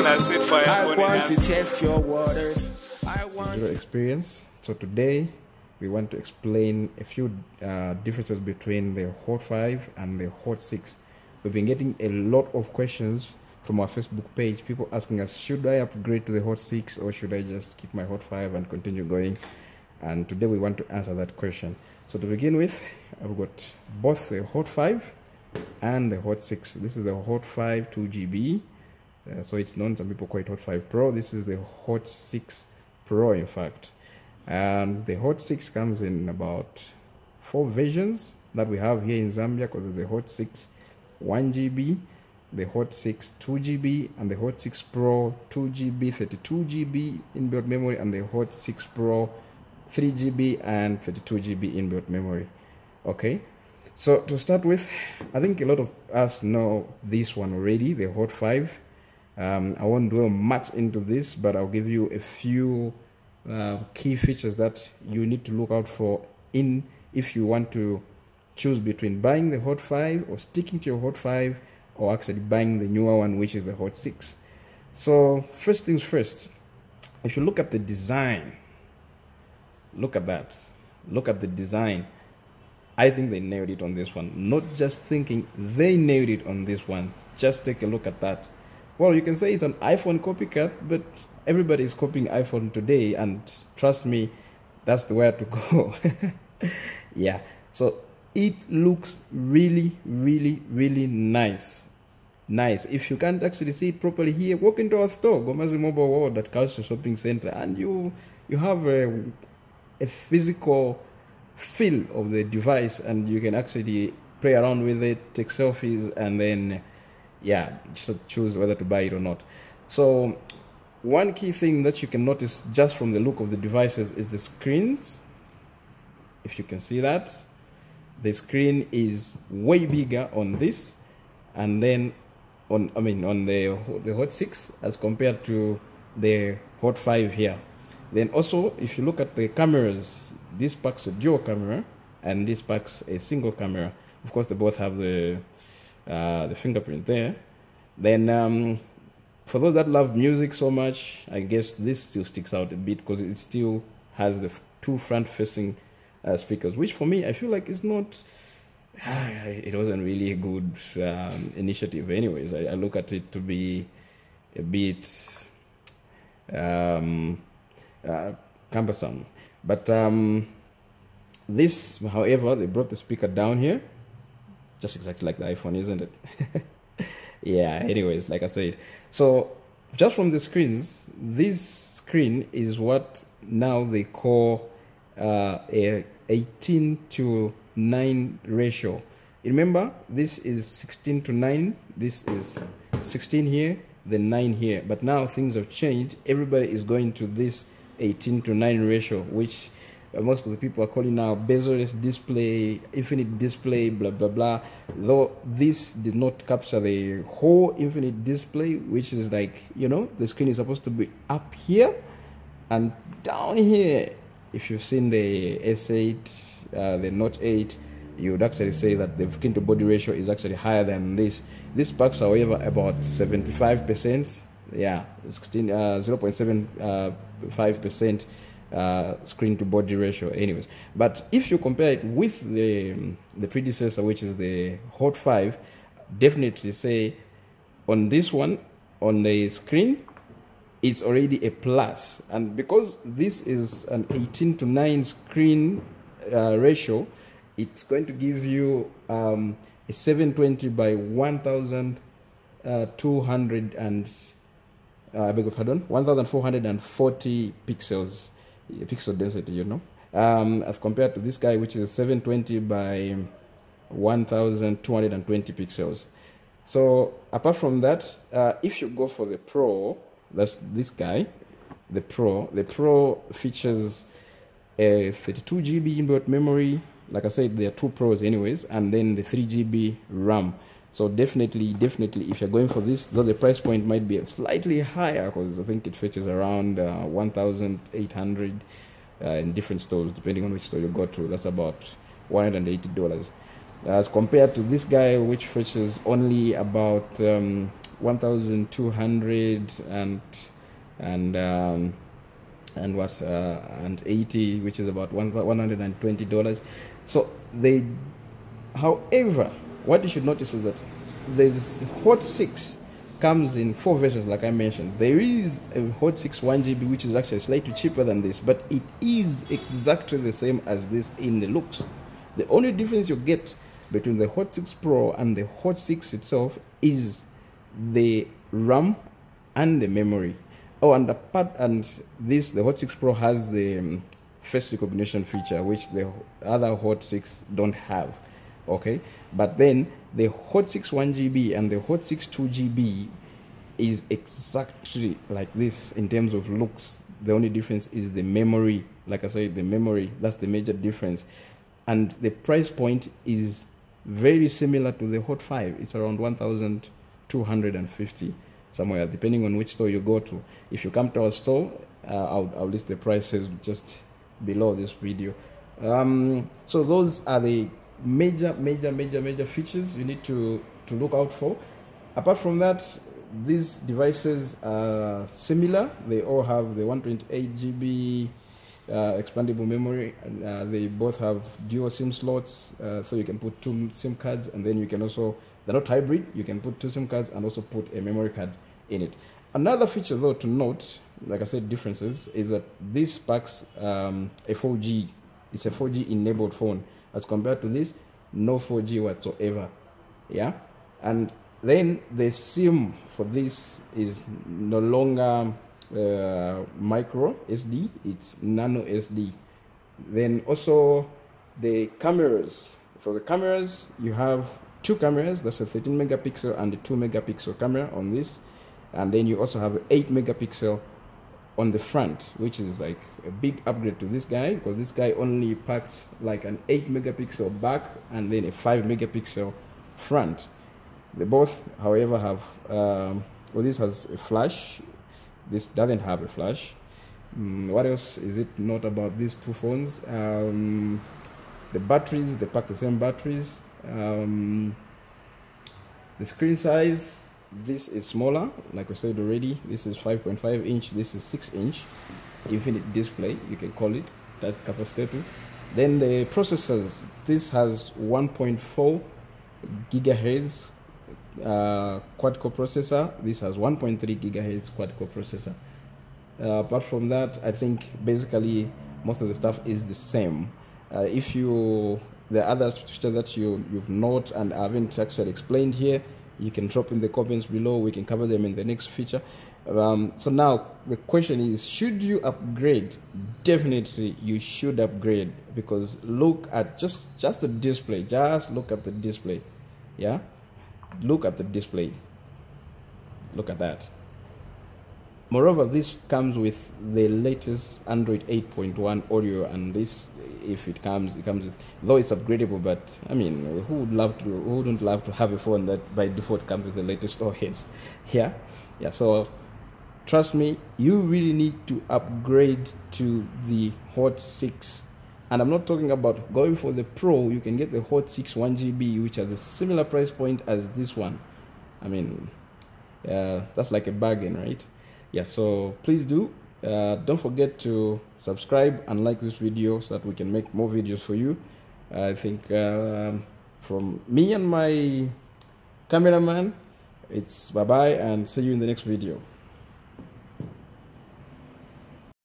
I sit fire I want to test your waters. I want Zero experience. So today we want to explain a few differences between the Hot 5 and the Hot 6. We've been getting a lot of questions from our Facebook page, people asking us, should I upgrade to the Hot 6 or should I just keep my Hot 5 and continue going? And today we want to answer that question. So to begin with, I've got both the Hot 5 and the Hot 6. This is the Hot 5 2GB. So it's known, some people call it Hot 5 Pro. This is the Hot 6 Pro, in fact. And the Hot 6 comes in about 4 versions that we have here in Zambia, because there's the Hot 6 1GB, the Hot 6 2GB, and the Hot 6 Pro 2GB, 32GB inbuilt memory, and the Hot 6 Pro 3GB and 32GB inbuilt memory. Okay, so to start with, I think a lot of us know this one already, the Hot 5. I won't dwell much into this, but I'll give you a few key features that you need to look out for if you want to choose between buying the Hot 5 or sticking to your Hot 5, or actually buying the newer one, which is the Hot 6. So first things first, if you look at the design, look at that, look at the design. I think they nailed it on this one. Not just thinking, they nailed it on this one. Just take a look at that. Well, you can say it's an iPhone copycat, but everybody is copying iPhone today, and trust me, that's the way to go. Yeah, so it looks really, really, really nice. If you can't actually see it properly here, walk into our store, Gomazi Mobile World at Culture Shopping Center, and you have a physical feel of the device, and you can actually play around with it, take selfies, and then yeah, just choose whether to buy it or not. So one key thing that you can notice just from the look of the devices is the screens. If you can see that, the screen is way bigger on this, and then on the Hot 6 as compared to the Hot 5 here. Then also, if you look at the cameras, this packs a dual camera and this packs a single camera. Of course, they both have the fingerprint there. Then for those that love music so much, I guess this still sticks out a bit because it still has the two front-facing speakers, which for me, I feel like it's not, it wasn't really a good initiative anyways. I look at it to be a bit cumbersome. But this, however, they brought the speaker down here, just exactly like the iPhone, isn't it? Yeah, anyways, like I said. So just from the screens, this screen is what now they call a 18:9 ratio. Remember, this is 16:9, this is 16 here, then 9 here. But now things have changed. Everybody is going to this 18:9 ratio, which most of the people are calling now bezel-less display, infinite display, blah blah blah. Though this did not capture the whole infinite display, which is like, you know, the screen is supposed to be up here and down here. If you've seen the S8, the Note 8, you would actually say that the screen to body ratio is actually higher than this. This packs, however, about 75%. Yeah, 0.75% screen to body ratio anyways. But if you compare it with the predecessor, which is the Hot 5, definitely say on this one, on the screen, it's already a plus. And because this is an 18:9 screen ratio, it's going to give you a 720 by 1200 and I beg your pardon, 1440 pixels, pixel density, you know, as compared to this guy, which is 720 by 1220 pixels. So apart from that, if you go for the Pro, that's this guy, the Pro features a 32GB inbuilt memory. Like I said, there are 2 Pros anyways, and then the 3GB RAM. So definitely, if you're going for this, though the price point might be slightly higher, because I think it fetches around 1,800 in different stores, depending on which store you go to. That's about $180, as compared to this guy, which fetches only about 1200 and what's and 80, which is about $120. So they, however, what you should notice is that there's Hot 6 comes in 4 versions, like I mentioned. There is a Hot 6 1GB, which is actually slightly cheaper than this, but it is exactly the same as this in the looks. The only difference you get between the Hot 6 Pro and the Hot 6 itself is the RAM and the memory. Oh, and the Hot 6 Pro has the face recognition feature, which the other Hot 6 don't have. Okay, but then the Hot 6 1GB and the Hot 6 2GB is exactly like this in terms of looks. The only difference is the memory. Like I said, the memory, that's the major difference. And the price point is very similar to the Hot 5. It's around 1,250 somewhere, depending on which store you go to. If you come to our store, I'll list the prices just below this video. So those are the major features you need to look out for. Apart from that, these devices are similar. They all have the 128GB expandable memory, and they both have dual SIM slots, so you can put 2 SIM cards, and then you can also, they're not hybrid, you can put 2 SIM cards and also put a memory card in it. Another feature though to note, like I said, differences, is that this packs a 4G. It's a 4G enabled phone, as compared to this, no 4G whatsoever. Yeah, and then the SIM for this is no longer micro SD, it's nano SD. Then also the cameras. For the cameras, you have 2 cameras. That's a 13 megapixel and a 2 megapixel camera on this, and then you also have 8 megapixel on the front, which is like a big upgrade to this guy, because this guy only packed like an 8 megapixel back and then a 5 megapixel front. They both, however, have well, this has a flash, this doesn't have a flash. What else is it not about these 2 phones? The batteries, they pack the same batteries. The screen size, this is smaller, like I said already. This is 5.5 inch, this is 6 inch infinite display, you can call it that capacitor. Then the processors, this has 1.4 gigahertz quad-core processor. This has 1.3 gigahertz quad-core processor. Apart from that, I think basically most of the stuff is the same. If you, the other feature that you've noted and I haven't actually explained here, you can drop in the comments below. We can cover them in the next feature. So now the question is, should you upgrade? Definitely you should upgrade, because look at just the display. Just look at the display. Yeah, look at the display. Look at that. Moreover, this comes with the latest Android 8.1 audio, and this, if it comes with, though it's upgradable, but I mean, who wouldn't love to have a phone that by default comes with the latest OS? Yeah. So trust me, you really need to upgrade to the Hot 6. And I'm not talking about going for the Pro. You can get the Hot 6 1GB, which has a similar price point as this one. I mean, that's like a bargain, right? Yeah, so please do. Don't forget to subscribe and like this video so that we can make more videos for you. I think from me and my cameraman, it's bye-bye and see you in the next video.